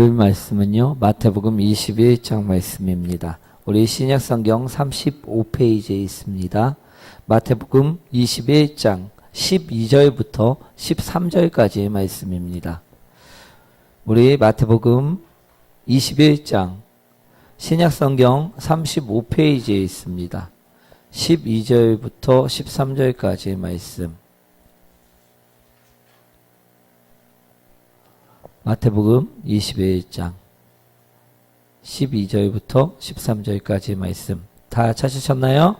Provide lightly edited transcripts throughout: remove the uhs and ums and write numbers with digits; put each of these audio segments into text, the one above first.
오늘 말씀은요, 마태복음 21장 말씀입니다. 우리 신약성경 35페이지에 있습니다. 마태복음 21장 12절부터 13절까지의 말씀입니다. 우리 마태복음 21장 신약성경 35페이지에 있습니다. 12절부터 13절까지의 말씀. 마태복음 21장 12절부터 13절까지의 말씀 다 찾으셨나요?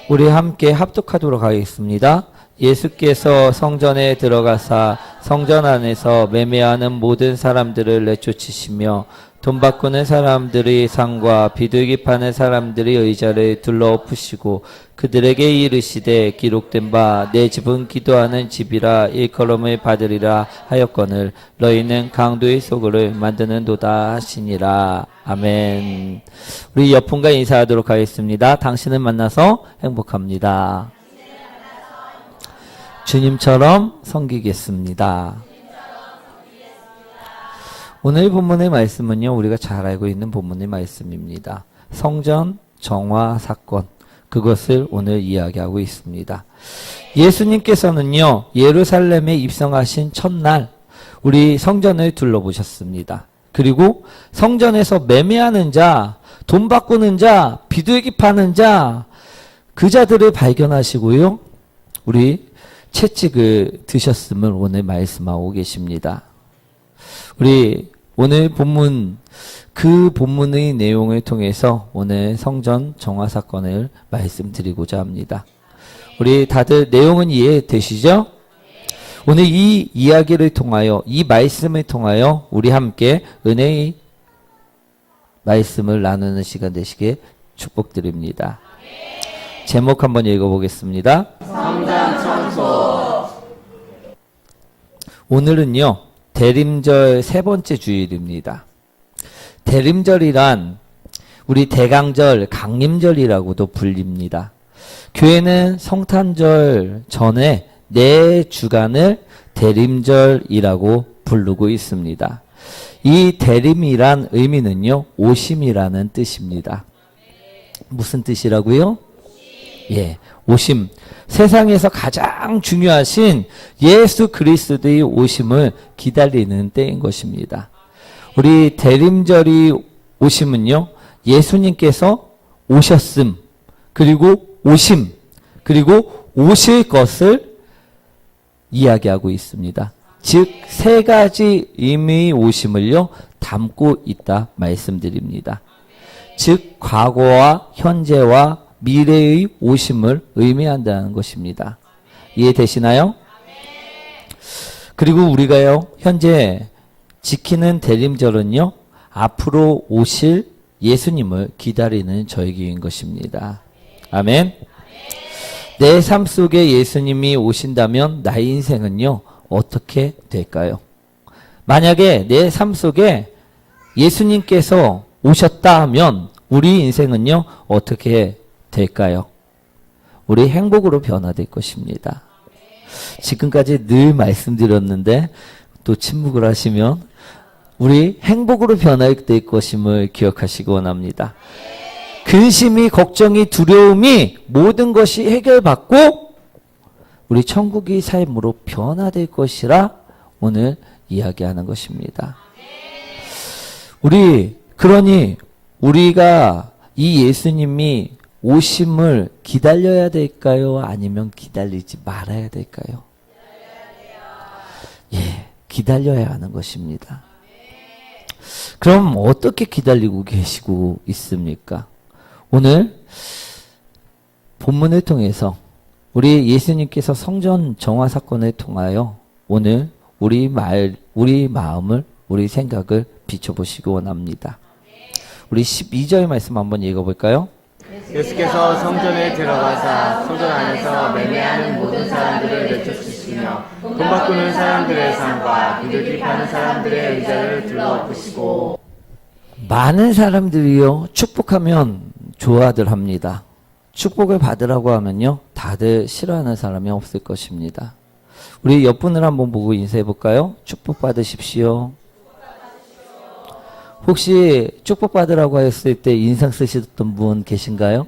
우리 함께 합독하도록 하겠습니다. 예수께서 성전에 들어가사 성전 안에서 매매하는 모든 사람들을 내쫓으시며 돈 바꾸는 사람들의 상과 비둘기 파는 사람들의 의자를 둘러엎으시고 그들에게 이르시되 기록된 바 내 집은 기도하는 집이라 일컬음을 받으리라 하였거늘 너희는 강도의 소굴을 만드는도다 하시니라. 아멘. 우리 옆분과 인사하도록 하겠습니다. 당신을 만나서 행복합니다. 주님처럼 섬기겠습니다. 오늘 본문의 말씀은요, 우리가 잘 알고 있는 본문의 말씀입니다. 성전 정화 사건, 그것을 오늘 이야기하고 있습니다. 예수님께서는요, 예루살렘에 입성하신 첫날 우리 성전을 둘러보셨습니다. 그리고 성전에서 매매하는 자, 돈 바꾸는 자, 비둘기 파는 자, 그 자들을 발견하시고요, 우리 채찍을 드셨음을 오늘 말씀하고 계십니다. 우리 오늘 본문, 그 본문의 내용을 통해서 오늘 성전 정화 사건을 말씀드리고자 합니다. 우리 다들 내용은 이해되시죠? 오늘 이 이야기를 통하여, 이 말씀을 통하여 우리 함께 은혜의 말씀을 나누는 시간 되시게 축복드립니다. 제목 한번 읽어보겠습니다. 성전 청소. 오늘은요, 대림절 세 번째 주일입니다. 대림절이란 우리 대강절, 강림절이라고도 불립니다. 교회는 성탄절 전에 4주간을 대림절이라고 부르고 있습니다. 이 대림이란 의미는요, 오심이라는 뜻입니다. 무슨 뜻이라고요? 예, 오심. 세상에서 가장 중요하신 예수 그리스도의 오심을 기다리는 때인 것입니다. 우리 대림절이 오심은요, 예수님께서 오셨음, 그리고 오심, 그리고 오실 것을 이야기하고 있습니다. 즉, 3가지 의미의 오심을요, 담고 있다 말씀드립니다. 즉, 과거와 현재와 미래의 오심을 의미한다는 것입니다. 이해되시나요? 그리고 우리가요, 현재 지키는 대림절은요, 앞으로 오실 예수님을 기다리는 절기인 것입니다. 아멘. 내 삶 속에 예수님이 오신다면 나의 인생은요, 어떻게 될까요? 만약에 내 삶 속에 예수님께서 오셨다 하면 우리 인생은요, 어떻게 될까요? 우리 행복으로 변화될 것입니다. 지금까지 늘 말씀드렸는데 또 침묵을 하시면 우리 행복으로 변화될 것임을 기억하시기 원합니다. 근심이, 걱정이, 두려움이 모든 것이 해결받고 우리 천국의 삶으로 변화될 것이라 오늘 이야기하는 것입니다. 그러니 우리가 이 예수님이 오심을 기다려야 될까요? 아니면 기다리지 말아야 될까요? 예, 기다려야 하는 것입니다. 그럼 어떻게 기다리고 계시고 있습니까? 오늘 본문을 통해서 우리 예수님께서 성전 정화 사건을 통하여 오늘 우리 마음을, 우리 생각을 비춰보시기 원합니다. 우리 12절 말씀 한번 읽어볼까요? 예수께서 성전에 들어가사 성전 안에서 매매하는 모든 사람들을 내쫓으시며 돈 바꾸는 사람들의 상과 비둘기 파는 사람들의 의자를 둘러엎으시고. 많은 사람들이요, 축복하면 좋아들 합니다. 축복을 받으라고 하면요, 다들 싫어하는 사람이 없을 것입니다. 우리 옆분을 한번 보고 인사해 볼까요? 축복 받으십시오. 혹시 축복받으라고 했을 때 인상 쓰셨던 분 계신가요?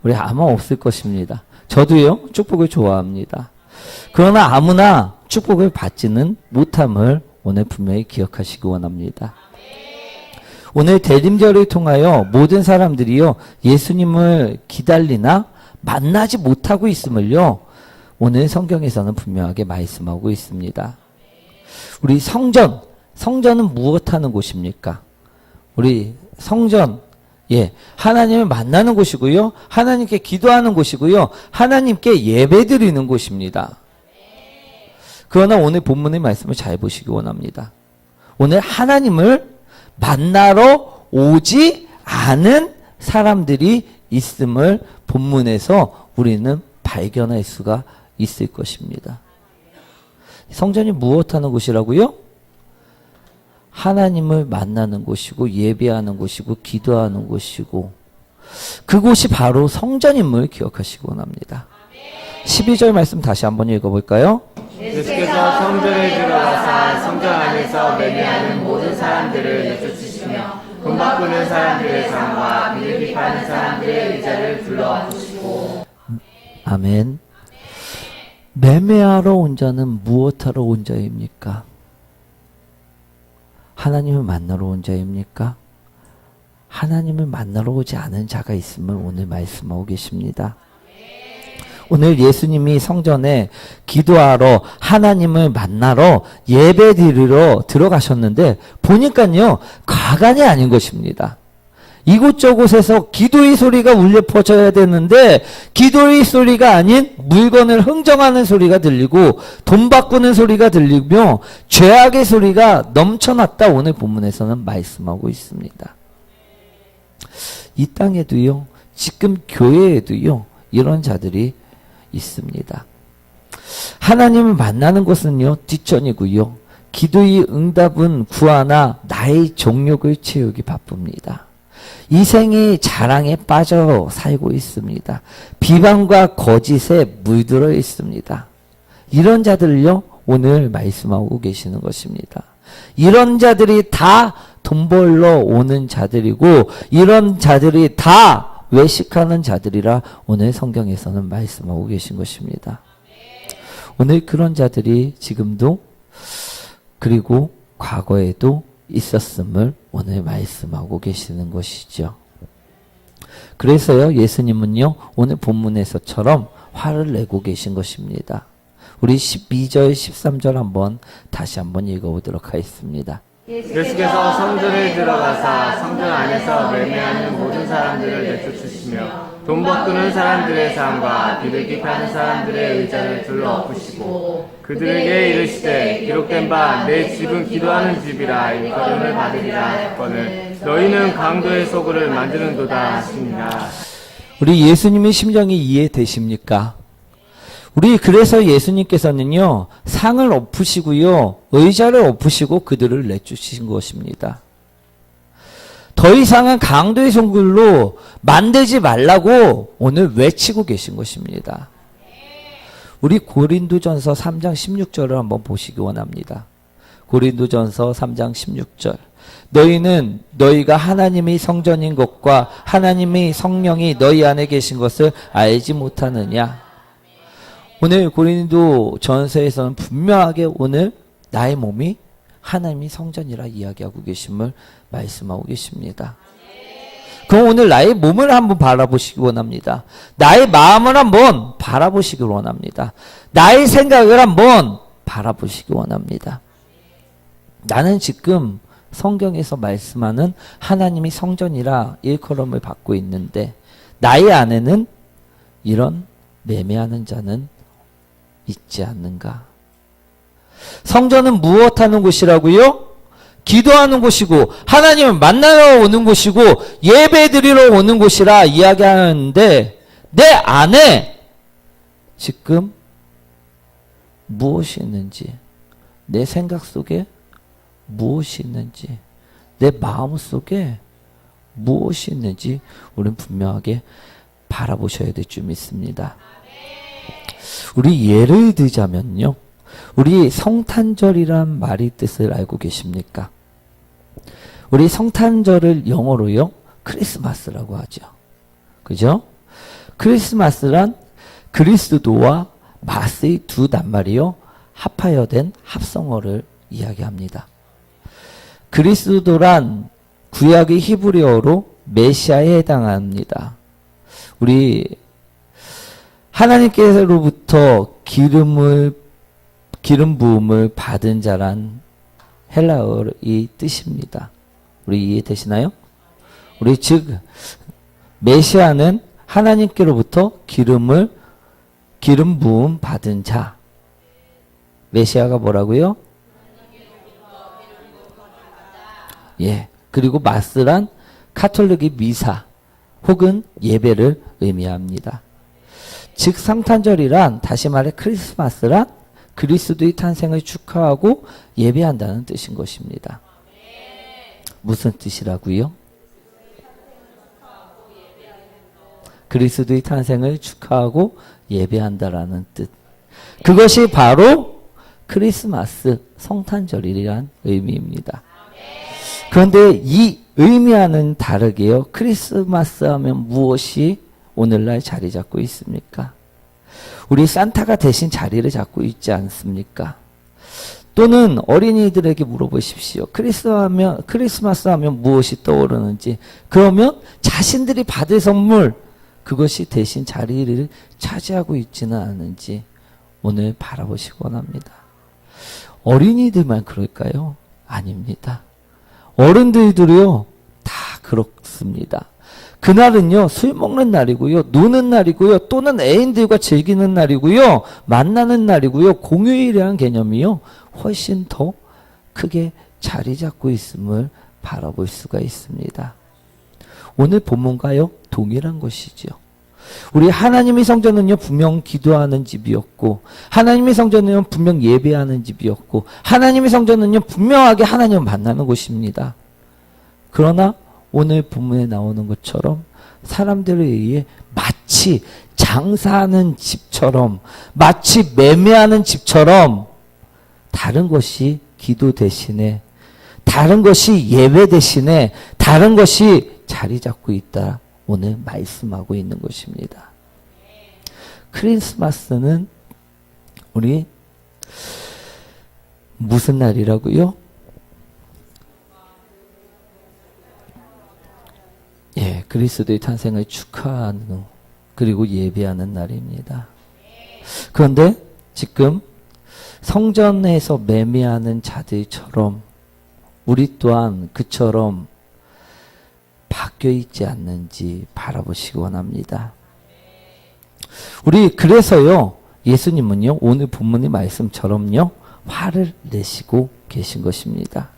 우리 아마 없을 것입니다. 저도요, 축복을 좋아합니다. 그러나 아무나 축복을 받지는 못함을 오늘 분명히 기억하시기 원합니다. 오늘 대림절을 통하여 모든 사람들이요, 예수님을 기다리나 만나지 못하고 있음을요, 오늘 성경에서는 분명하게 말씀하고 있습니다. 우리 성전은 무엇하는 곳입니까? 우리 성전, 하나님을 만나는 곳이고요, 하나님께 기도하는 곳이고요, 하나님께 예배드리는 곳입니다. 그러나 오늘 본문의 말씀을 잘 보시기 원합니다. 오늘 하나님을 만나러 오지 않은 사람들이 있음을 본문에서 우리는 발견할 수가 있을 것입니다. 성전이 무엇하는 곳이라고요? 하나님을 만나는 곳이고 예배하는 곳이고 기도하는 곳이고 그곳이 바로 성전임을 기억하시기 원합니다. 12절 말씀 다시 한번 읽어볼까요? 예수께서 성전에 들어가사 성전 안에서 매매하는 모든 사람들을 내쫓으시며 돈 바꾸는 사람들의 상과 비둘기 파는 사람들의 의자를 둘러엎으시고. 아멘. 매매하러 온 자는 무엇하러 온 자입니까? 하나님을 만나러 온 자입니까? 하나님을 만나러 오지 않은 자가 있음을 오늘 말씀하고 계십니다. 오늘 예수님이 성전에 기도하러 하나님을 만나러 예배드리러 들어가셨는데 보니까요, 과간이 아닌 것입니다. 이곳저곳에서 기도의 소리가 울려 퍼져야 되는데 기도의 소리가 아닌 물건을 흥정하는 소리가 들리고 돈 바꾸는 소리가 들리며 죄악의 소리가 넘쳐났다, 오늘 본문에서는 말씀하고 있습니다. 이 땅에도요, 지금 교회에도요, 이런 자들이 있습니다. 하나님을 만나는 것은요, 뒷전이고요, 기도의 응답은 구하나 나의 정욕을 채우기 바쁩니다. 이 생이 자랑에 빠져 살고 있습니다. 비방과 거짓에 물들어 있습니다. 이런 자들을요, 오늘 말씀하고 계시는 것입니다. 이런 자들이 다 돈 벌러 오는 자들이고 이런 자들이 다 외식하는 자들이라 오늘 성경에서는 말씀하고 계신 것입니다. 오늘 그런 자들이 지금도 그리고 과거에도 있었음을 오늘 말씀하고 계시는 것이죠. 그래서요, 예수님은요, 오늘 본문에서처럼 화를 내고 계신 것입니다. 우리 12절, 13절 한번 다시 한번 읽어보도록 하겠습니다. 예수께서 성전에 들어가사 성전 안에서 매매하는 모든 사람들을 내쫓으시며 돈 바꾸는 사람들의 상과 비둘기 파는 사람들의 의자를 둘러엎으시고 그들에게 이르시되 기록된 바 내 집은 기도하는 집이라 일컬음을 받으리라 하셨거늘 너희는 강도의 소굴을 만드는도다 하시니라. 우리 예수님의 심정이 이해되십니까? 우리 그래서 예수님께서는요, 상을 엎으시고요, 의자를 엎으시고 그들을 내쫓으신 것입니다. 더 이상은 강도의 소굴로 만들지 말라고 오늘 외치고 계신 것입니다. 우리 고린도전서 3장 16절을 한번 보시기 원합니다. 고린도전서 3장 16절. 너희는 너희가 하나님의 성전인 것과 하나님의 성령이 너희 안에 계신 것을 알지 못하느냐. 오늘 고린도 전서에서는 분명하게 오늘 나의 몸이 하나님의 성전이라 이야기하고 계심을 말씀하고 계십니다. 그럼 오늘 나의 몸을 한번 바라보시기 원합니다. 나의 마음을 한번 바라보시기 원합니다. 나의 생각을 한번 바라보시기 원합니다. 나는 지금 성경에서 말씀하는 하나님이 성전이라 일컬음을 받고 있는데 나의 안에는 이런 매매하는 자는 있지 않는가? 성전은 무엇하는 곳이라고요? 기도하는 곳이고 하나님을 만나러 오는 곳이고 예배 드리러 오는 곳이라 이야기하는데 내 안에 지금 무엇이 있는지, 내 생각 속에 무엇이 있는지, 내 마음 속에 무엇이 있는지 우리는 분명하게 바라보셔야 될 줄 믿습니다. 우리 예를 들자면요, 우리 성탄절이란 말의 뜻을 알고 계십니까? 우리 성탄절을 영어로요, 크리스마스라고 하죠. 그죠? 크리스마스란 그리스도와 마스의 두 낱말이요, 합하여 된 합성어를 이야기합니다. 그리스도란 구약의 히브리어로 메시아에 해당합니다. 우리 하나님께로부터 기름 부음을 받은 자란 헬라어의 뜻입니다. 우리 이해되시나요? 우리 즉 메시아는 하나님께로부터 기름 부음 받은 자. 메시아가 뭐라고요? 예. 그리고 마스란 카톨릭의 미사 혹은 예배를 의미합니다. 즉 성탄절이란, 다시 말해 크리스마스란 그리스도의 탄생을 축하하고 예배한다는 뜻인 것입니다. 무슨 뜻이라고요? 그리스도의 탄생을 축하하고 예배한다라는 뜻. 그것이 바로 크리스마스, 성탄절이란 의미입니다. 그런데 이 의미와는 다르게요, 크리스마스 하면 무엇이 오늘날 자리 잡고 있습니까? 우리 산타가 대신 자리를 잡고 있지 않습니까? 또는 어린이들에게 물어보십시오. 크리스마스 하면 무엇이 떠오르는지. 그러면 자신들이 받을 선물, 그것이 대신 자리를 차지하고 있지는 않은지 오늘 바라보시기 원합니다. 어린이들만 그럴까요? 아닙니다. 어른들도요, 다 그렇습니다. 그날은요, 술 먹는 날이고요, 노는 날이고요, 또는 애인들과 즐기는 날이고요, 만나는 날이고요, 공휴일이라는 개념이요, 훨씬 더 크게 자리 잡고 있음을 바라볼 수가 있습니다. 오늘 본문과요, 동일한 것이죠. 우리 하나님의 성전은요, 분명 기도하는 집이었고, 하나님의 성전은요, 분명 예배하는 집이었고, 하나님의 성전은요, 분명하게 하나님을 만나는 곳입니다. 그러나 오늘 본문에 나오는 것처럼 사람들에 의해 마치 장사하는 집처럼, 마치 매매하는 집처럼 다른 것이 기도 대신에, 다른 것이 예배 대신에, 다른 것이 자리 잡고 있다. 오늘 말씀하고 있는 것입니다. 크리스마스는 우리 무슨 날이라고요? 예, 그리스도의 탄생을 축하하는, 그리고 예배하는 날입니다. 그런데 지금 성전에서 매매하는 자들처럼 우리 또한 그처럼 바뀌어 있지 않는지 바라보시기 원합니다. 우리 그래서요, 예수님은요, 오늘 본문의 말씀처럼요, 화를 내시고 계신 것입니다.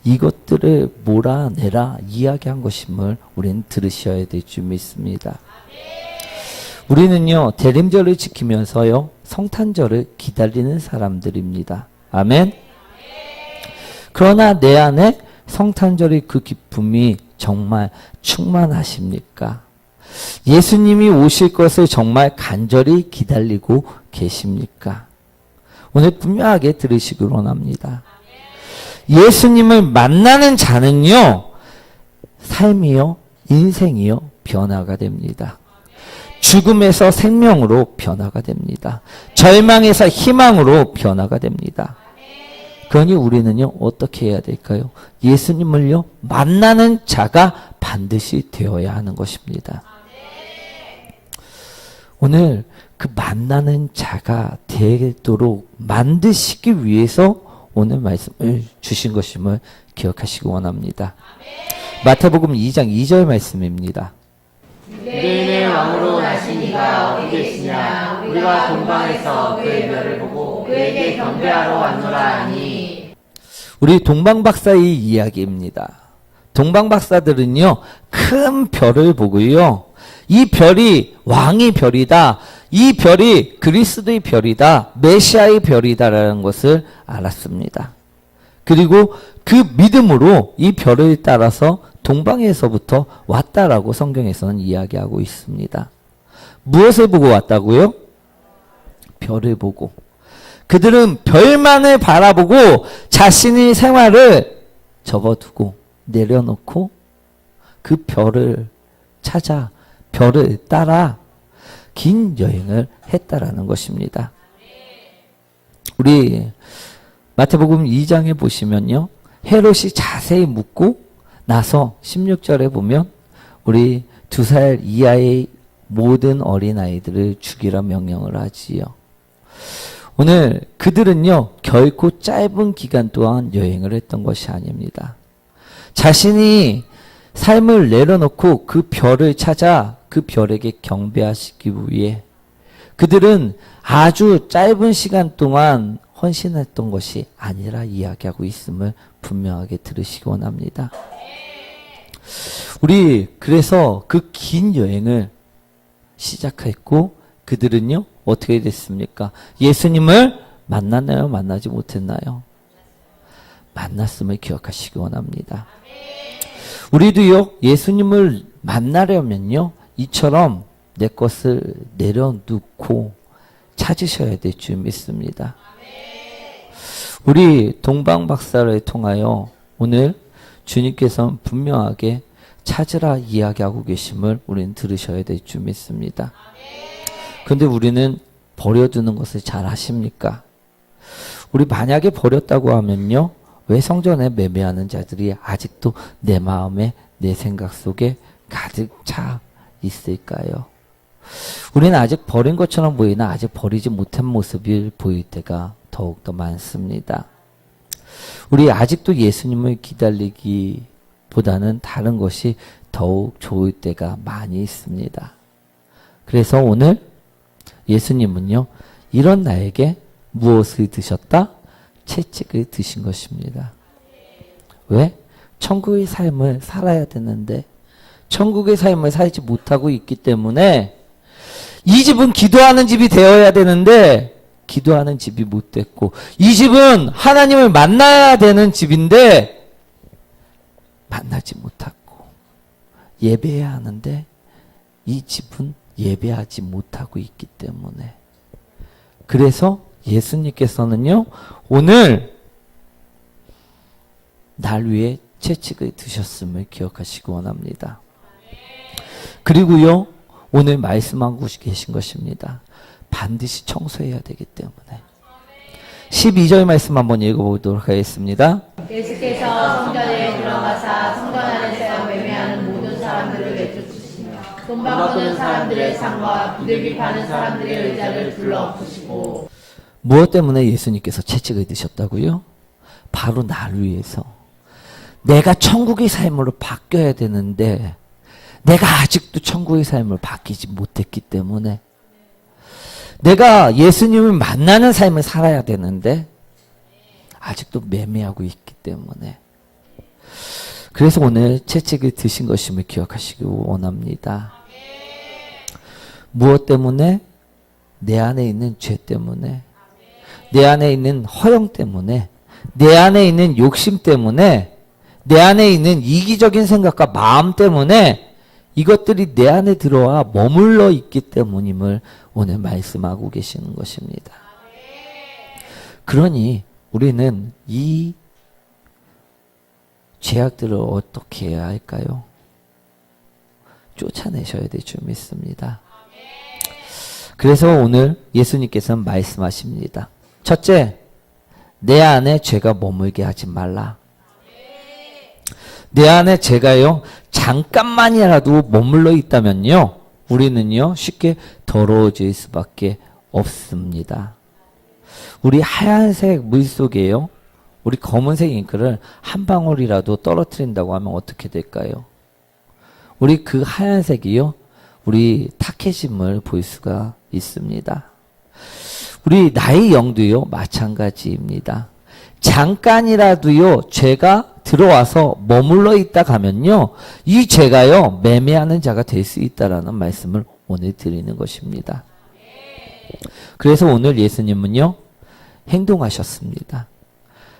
이것들을 몰아내라 이야기한 것임을 우리는 들으셔야 될 줄 믿습니다. 우리는요, 대림절을 지키면서요, 성탄절을 기다리는 사람들입니다. 아멘. 그러나 내 안에 성탄절의 그 기쁨이 정말 충만하십니까? 예수님이 오실 것을 정말 간절히 기다리고 계십니까? 오늘 분명하게 들으시기 원합니다. 예수님을 만나는 자는요, 삶이요, 인생이요, 변화가 됩니다. 죽음에서 생명으로 변화가 됩니다. 절망에서 희망으로 변화가 됩니다. 그러니 우리는요, 어떻게 해야 될까요? 예수님을요, 만나는 자가 반드시 되어야 하는 것입니다. 오늘 그 만나는 자가 되도록 만드시기 위해서 오늘 말씀을 주신 것임을 기억하시기 원합니다. 마태복음 2장 2절 말씀입니다. 유대인의 왕으로 나신 이가 어디 계시냐? 우리가 동방에서 그의 별을 보고 그에게 경배하러 왔노라 하니. 우리 동방박사의 이야기입니다. 동방박사들은요, 큰 별을 보고요, 이 별이 왕의 별이다, 이 별이 그리스도의 별이다, 메시아의 별이다라는 것을 알았습니다. 그리고 그 믿음으로 이 별을 따라서 동방에서부터 왔다라고 성경에서는 이야기하고 있습니다. 무엇을 보고 왔다고요? 별을 보고. 그들은 별만을 바라보고 자신의 생활을 접어두고 내려놓고 그 별을 찾아 별을 따라 긴 여행을 했다라는 것입니다. 우리 마태복음 2장에 보시면요. 헤롯이 자세히 묻고 나서 16절에 보면 우리 2살 이하의 모든 어린아이들을 죽이라 명령을 하지요. 오늘 그들은요. 결코 짧은 기간 동안 여행을 했던 것이 아닙니다. 자신이 삶을 내려놓고 그 별을 찾아 그 별에게 경배하시기 위해 그들은 아주 짧은 시간 동안 헌신했던 것이 아니라 이야기하고 있음을 분명하게 들으시기 원합니다. 우리 그래서 그 긴 여행을 시작했고 그들은요 어떻게 됐습니까? 예수님을 만났나요? 만나지 못했나요? 만났음을 기억하시기 원합니다. 우리도요 예수님을 만나려면요 이처럼 내 것을 내려놓고 찾으셔야 될 줄 믿습니다. 우리 동방박사를 통하여 오늘 주님께서는 분명하게 찾으라 이야기하고 계심을 우리는 들으셔야 될 줄 믿습니다. 그런데 우리는 버려두는 것을 잘 아십니까? 우리 만약에 버렸다고 하면요. 왜 성전에 매매하는 자들이 아직도 내 마음에 내 생각 속에 가득 차 있을까요? 우리는 아직 버린 것처럼 보이나 아직 버리지 못한 모습이 보일 때가 더욱더 많습니다. 우리 아직도 예수님을 기다리기보다는 다른 것이 더욱 좋을 때가 많이 있습니다. 그래서 오늘 예수님은요, 이런 나에게 무엇을 드셨다? 채찍을 드신 것입니다. 왜? 천국의 삶을 살아야 되는데 천국의 삶을 살지 못하고 있기 때문에 이 집은 기도하는 집이 되어야 되는데 기도하는 집이 못 됐고 이 집은 하나님을 만나야 되는 집인데 만나지 못하고 예배해야 하는데 이 집은 예배하지 못하고 있기 때문에 그래서 예수님께서는요 오늘 날 위해 채찍을 드셨음을 기억하시기 원합니다. 그리고요 오늘 말씀하고 계신 것입니다. 반드시 청소해야 되기 때문에 12절 말씀 한번 읽어보도록 하겠습니다. 예수께서 성전에 들어가사 성전 안에서 매매하는 모든 사람들을 내쫓으시며 돈 바꾸는 사람들의 상과 비둘기 파는 사람들의 의자를 둘러엎으시고. 무엇 때문에 예수님께서 채찍을 드셨다고요? 바로 나를 위해서. 내가 천국의 삶으로 바뀌어야 되는데 내가 아직도 천국의 삶을 바뀌지 못했기 때문에 내가 예수님을 만나는 삶을 살아야 되는데 아직도 매매하고 있기 때문에 그래서 오늘 채찍을 드신 것임을 기억하시기 원합니다. 무엇 때문에? 내 안에 있는 죄 때문에 내 안에 있는 허영 때문에 내 안에 있는 욕심 때문에 내 안에 있는 이기적인 생각과 마음 때문에 이것들이 내 안에 들어와 머물러 있기 때문임을 오늘 말씀하고 계시는 것입니다. 그러니 우리는 이 죄악들을 어떻게 해야 할까요? 쫓아내셔야 될 줄 믿습니다. 그래서 오늘 예수님께서는 말씀하십니다. 첫째, 내 안에 죄가 머물게 하지 말라. 내 안에 죄가요 잠깐만이라도 머물러 있다면요 우리는요 쉽게 더러워질 수밖에 없습니다. 우리 하얀색 물 속에요 우리 검은색 잉크를 한 방울이라도 떨어뜨린다고 하면 어떻게 될까요? 우리 그 하얀색이요 우리 탁해짐을 볼 수가 있습니다. 우리 나의 영도요 마찬가지입니다. 잠깐이라도요 죄가 들어와서 머물러 있다 가면요 이 죄가요 매매하는 자가 될 수 있다라는 말씀을 오늘 드리는 것입니다. 그래서 오늘 예수님은요 행동하셨습니다.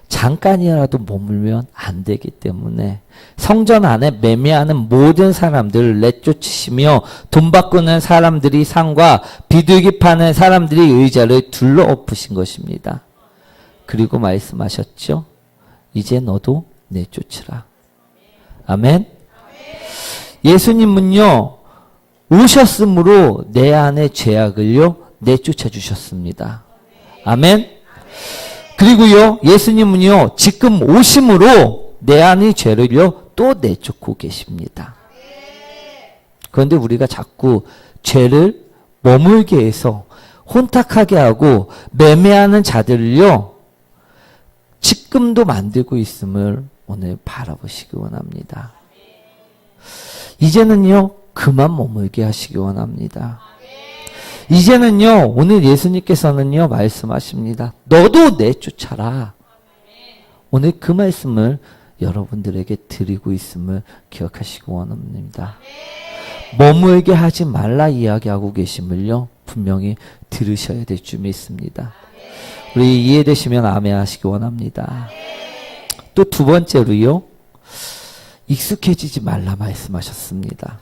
잠깐이라도 머물면 안 되기 때문에 성전 안에 매매하는 모든 사람들을 내쫓으시며 돈 바꾸는 사람들이 상과 비둘기 파는 사람들이 의자를 둘러엎으신 것입니다. 그리고 말씀하셨죠. 이제 너도 내쫓으라. 아멘. 예수님은요, 오셨으므로 내 안의 죄악을요, 내쫓아 주셨습니다. 아멘. 그리고요, 예수님은요, 지금 오심으로 내 안의 죄를요, 또 내쫓고 계십니다. 그런데 우리가 자꾸 죄를 머물게 해서 혼탁하게 하고 매매하는 자들을요, 지금도 만들고 있음을 오늘 바라보시기 원합니다. 이제는요, 그만 머물게 하시기 원합니다. 이제는요, 오늘 예수님께서는요, 말씀하십니다. 너도 내쫓아라. 오늘 그 말씀을 여러분들에게 드리고 있음을 기억하시기 원합니다. 머물게 하지 말라 이야기하고 계심을요, 분명히 들으셔야 될 줄 믿습니다. 우리 이해되시면 아멘 하시기 원합니다. 또 두 번째로요, 익숙해지지 말라 말씀하셨습니다.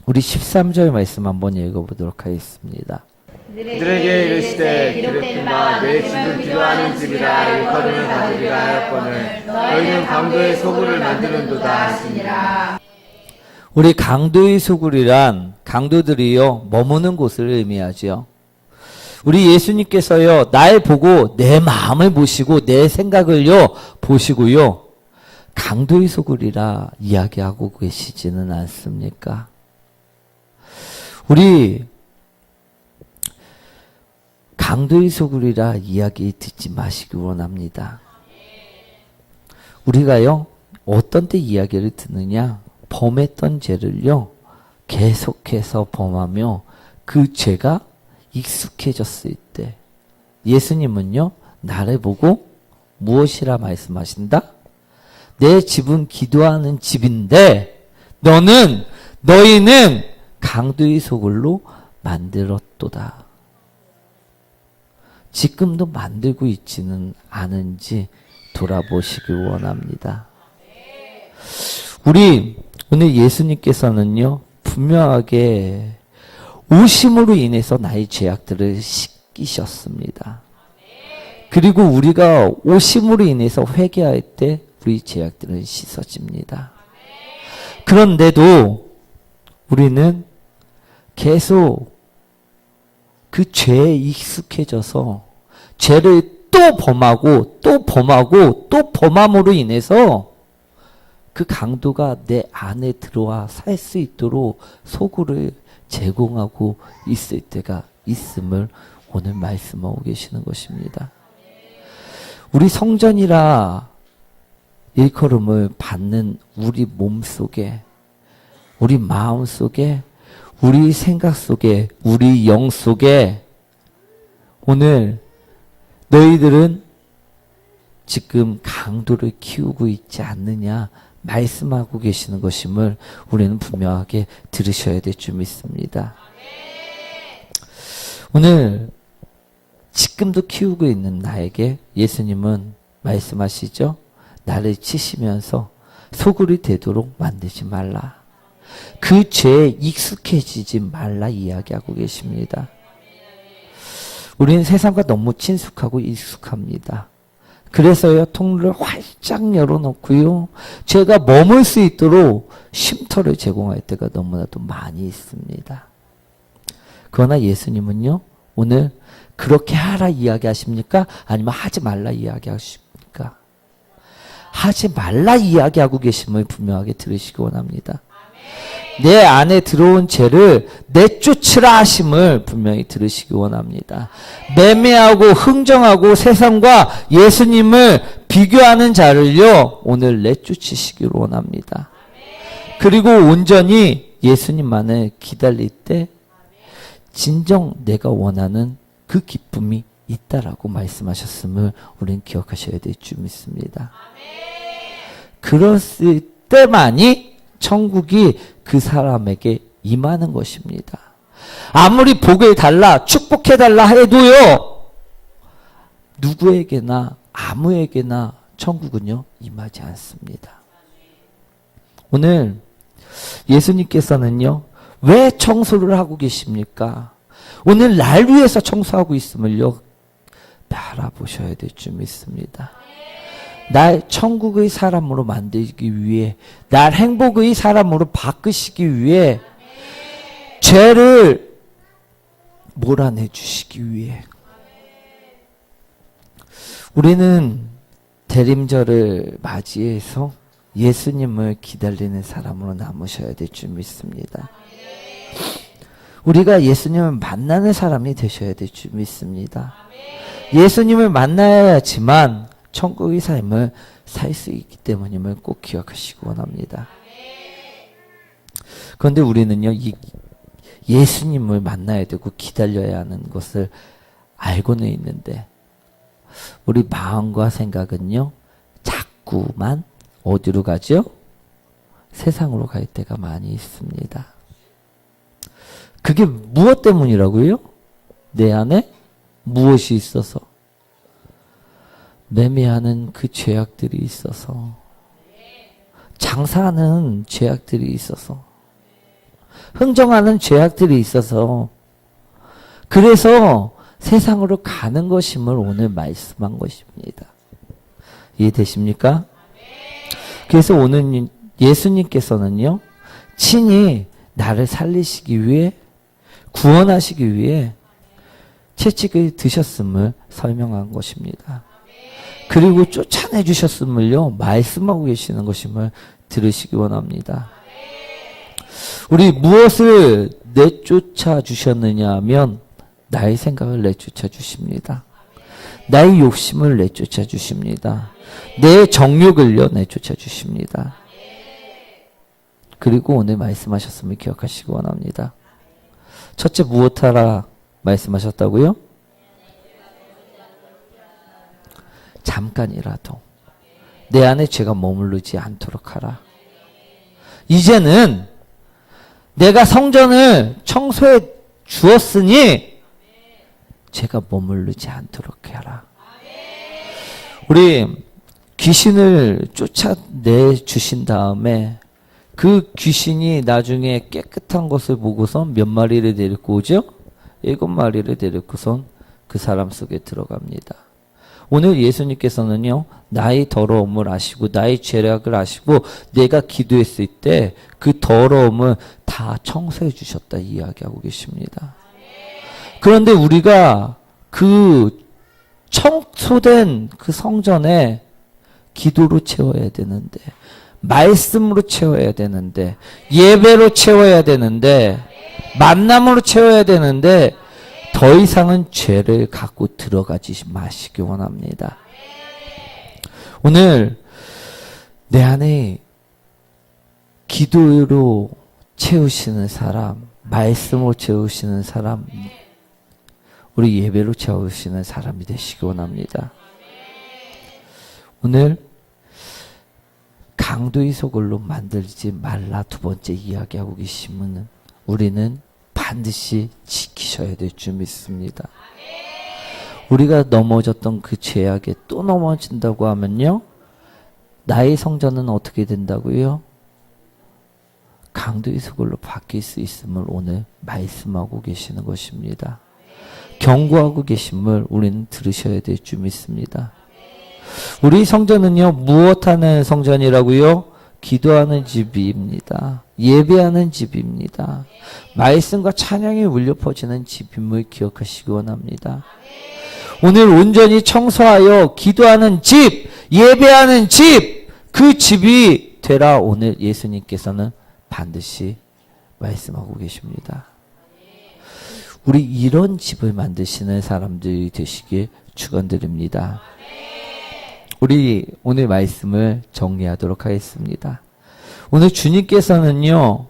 우리 13절 말씀 한번 읽어보도록 하겠습니다. 그들에게 이르시되 기록된 바 내 집은 기도하는 집이라 일컬음을 받으리라 하였거늘 너희는 강도의 소굴을 만드는도다 하시니라. 우리 강도의 소굴이란 강도들이요, 머무는 곳을 의미하죠. 우리 예수님께서요, 날 보고 내 마음을 보시고 내 생각을요 보시고요, 강도의 소굴이라 이야기하고 계시지는 않습니까? 우리 강도의 소굴이라 이야기 듣지 마시기 원합니다. 우리가요, 어떤 때 이야기를 듣느냐, 범했던 죄를요, 계속해서 범하며 그 죄가 익숙해졌을 때, 예수님은요, 나를 보고 무엇이라 말씀하신다? 내 집은 기도하는 집인데 너희는 강도의 소굴로 만들었도다. 지금도 만들고 있지는 않은지 돌아보시기 원합니다. 우리 오늘 예수님께서는요, 분명하게 오심으로 인해서 나의 죄악들을 씻기셨습니다. 그리고 우리가 오심으로 인해서 회개할 때 우리 죄악들은 씻어집니다. 그런데도 우리는 계속 그 죄에 익숙해져서 죄를 또 범하고 또 범하고 또 범함으로 인해서 그 강도가 내 안에 들어와 살 수 있도록 소굴을 제공하고 있을 때가 있음을 오늘 말씀하고 계시는 것입니다. 우리 성전이라 일컬음을 받는 우리 몸속에, 우리 마음 속에, 우리 생각 속에, 우리 영 속에 오늘 너희들은 지금 강도를 키우고 있지 않느냐 말씀하고 계시는 것임을 우리는 분명하게 들으셔야 될 줄 믿습니다. 오늘 지금도 키우고 있는 나에게 예수님은 말씀하시죠. 나를 치시면서 소굴이 되도록 만들지 말라. 그 죄에 익숙해지지 말라 이야기하고 계십니다. 우리는 세상과 너무 친숙하고 익숙합니다. 그래서요, 통로를 활짝 열어놓고요, 죄가 머물 수 있도록 쉼터를 제공할 때가 너무나도 많이 있습니다. 그러나 예수님은요, 오늘 그렇게 하라 이야기하십니까? 아니면 하지 말라 이야기하십니까? 하지 말라 이야기하고 계심을 분명하게 들으시기 원합니다. 내 안에 들어온 죄를 내쫓으라 하심을 분명히 들으시기 원합니다. 매매하고 흥정하고 세상과 예수님을 비교하는 자를요, 오늘 내쫓으시기를 원합니다. 그리고 온전히 예수님만을 기다릴 때 진정 내가 원하는 그 기쁨이 있다라고 말씀하셨음을 우리는 기억하셔야 될 줄 믿습니다. 그랬을 때만이 천국이 그 사람에게 임하는 것입니다. 아무리 복을 달라, 축복해달라 해도요, 누구에게나, 아무에게나 천국은요, 임하지 않습니다. 오늘 예수님께서는요, 왜 청소를 하고 계십니까? 오늘 날 위해서 청소하고 있음을요, 바라보셔야 될 줄 믿습니다. 날 천국의 사람으로 만들기 위해, 날 행복의 사람으로 바꾸시기 위해, 죄를 몰아내 주시기 위해. 우리는 대림절을 맞이해서 예수님을 기다리는 사람으로 남으셔야 될 줄 믿습니다. 우리가 예수님을 만나는 사람이 되셔야 될 줄 믿습니다. 예수님을 만나야지만 천국의 삶을 살 수 있기 때문임을 꼭 기억하시기 원합니다. 그런데 우리는요, 예수님을 만나야 되고 기다려야 하는 것을 알고는 있는데, 우리 마음과 생각은요, 자꾸만 어디로 가죠? 세상으로 갈 때가 많이 있습니다. 그게 무엇 때문이라고요? 내 안에 무엇이 있어서? 매매하는 그 죄악들이 있어서, 장사하는 죄악들이 있어서, 흥정하는 죄악들이 있어서, 그래서 세상으로 가는 것임을 오늘 말씀한 것입니다. 이해되십니까? 그래서 오늘 예수님께서는요, 친히 나를 살리시기 위해, 구원하시기 위해 채찍을 드셨음을 설명한 것입니다. 그리고 쫓아내 주셨음을요, 말씀하고 계시는 것임을 들으시기 원합니다. 우리 무엇을 내쫓아 주셨느냐 하면, 나의 생각을 내쫓아 주십니다. 나의 욕심을 내쫓아 주십니다. 내 정욕을요, 내쫓아 주십니다. 그리고 오늘 말씀하셨음을 기억하시기 원합니다. 첫째, 무엇하라 말씀하셨다고요? 잠깐이라도 내 안에 죄가 머무르지 않도록 하라. 이제는 내가 성전을 청소해 주었으니 죄가 머무르지 않도록 하라. 우리 귀신을 쫓아내 주신 다음에 그 귀신이 나중에 깨끗한 것을 보고선 몇 마리를 데리고 오죠? 7마리를 데리고선 그 사람 속에 들어갑니다. 오늘 예수님께서는요, 나의 더러움을 아시고 나의 죄악을 아시고 내가 기도했을 때 그 더러움을 다 청소해 주셨다 이야기하고 계십니다. 그런데 우리가 그 청소된 그 성전에 기도로 채워야 되는데, 말씀으로 채워야 되는데, 예배로 채워야 되는데, 만남으로 채워야 되는데, 더 이상은 죄를 갖고 들어가지 마시기 원합니다. 오늘 내 안에 기도로 채우시는 사람, 말씀으로 채우시는 사람, 우리 예배로 채우시는 사람이 되시기 원합니다. 오늘 강도의 소굴로 만들지 말라 두 번째 이야기하고 계시면 우리는 반드시 지키셔야 될 줄 믿습니다. 우리가 넘어졌던 그 죄악에 또 넘어진다고 하면요, 나의 성전은 어떻게 된다고요? 강도의 소굴로 바뀔 수 있음을 오늘 말씀하고 계시는 것입니다. 경고하고 계심을 우리는 들으셔야 될 줄 믿습니다. 우리 성전은요, 무엇하는 성전이라고요? 기도하는 집입니다. 예배하는 집입니다. 말씀과 찬양이 울려 퍼지는 집임을 기억하시기 원합니다. 오늘 온전히 청소하여 기도하는 집, 예배하는 집, 그 집이 되라 오늘 예수님께서는 반드시 말씀하고 계십니다. 우리 이런 집을 만드시는 사람들이 되시길 축원드립니다. 우리 오늘 말씀을 정리하도록 하겠습니다. 오늘 주님께서는요,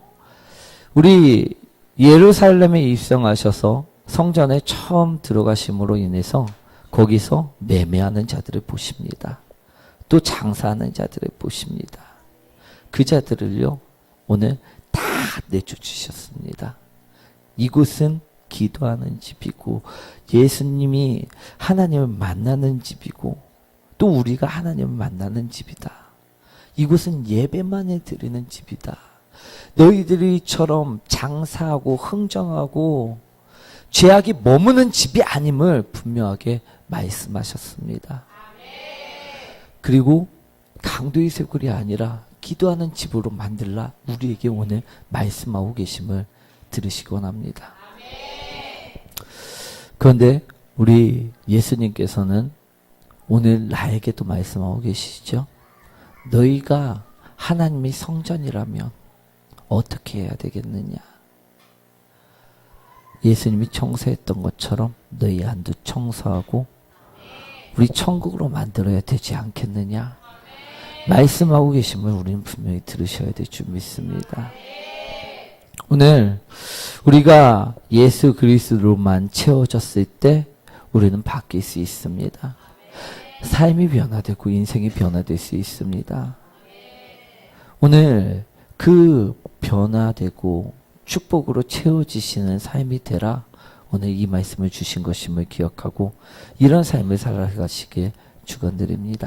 우리 예루살렘에 입성하셔서 성전에 처음 들어가심으로 인해서 거기서 매매하는 자들을 보십니다. 또 장사하는 자들을 보십니다. 그 자들을요, 오늘 다 내쫓으셨습니다. 이곳은 기도하는 집이고 예수님이 하나님을 만나는 집이고 또 우리가 하나님을 만나는 집이다. 이곳은 예배만을 드리는 집이다. 너희들이처럼 장사하고 흥정하고 죄악이 머무는 집이 아님을 분명하게 말씀하셨습니다. 그리고 강도의 쇄골이 아니라 기도하는 집으로 만들라 우리에게 오늘 말씀하고 계심을 들으시기 원합니다. 그런데 우리 예수님께서는 오늘 나에게도 말씀하고 계시죠. 너희가 하나님의 성전이라면 어떻게 해야 되겠느냐. 예수님이 청소했던 것처럼 너희 안도 청소하고 우리 천국으로 만들어야 되지 않겠느냐. 말씀하고 계심을 우리는 분명히 들으셔야 될 줄 믿습니다. 오늘 우리가 예수 그리스도로만 채워졌을 때 우리는 바뀔 수 있습니다. 삶이 변화되고 인생이 변화될 수 있습니다. 오늘 그 변화되고 축복으로 채워지시는 삶이 되라 오늘 이 말씀을 주신 것임을 기억하고 이런 삶을 살아가시길 축원드립니다.